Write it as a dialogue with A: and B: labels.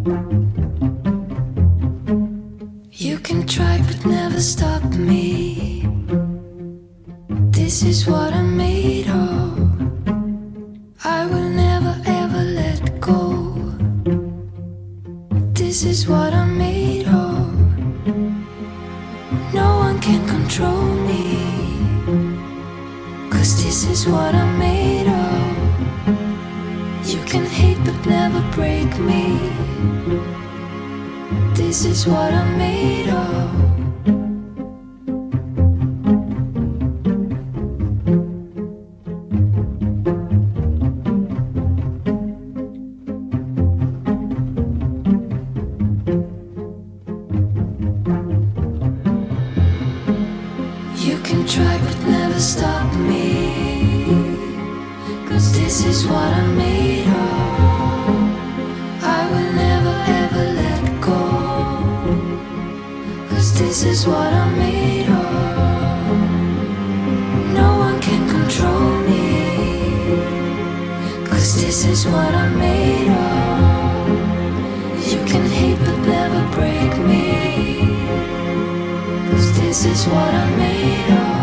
A: You can try but never stop me. This is what I'm made of. I will never ever let go. This is what I'm made of. No one can control me, 'cause this is what I'm made of. You can hate but never break me. This is what I'm made of. You can try but never stop me, 'cause this is what I'm made of. I will never ever let go, 'cause this is what I'm made of. No one can control me, 'cause this is what I'm made of. You can hate but never break me, 'cause this is what I'm made of.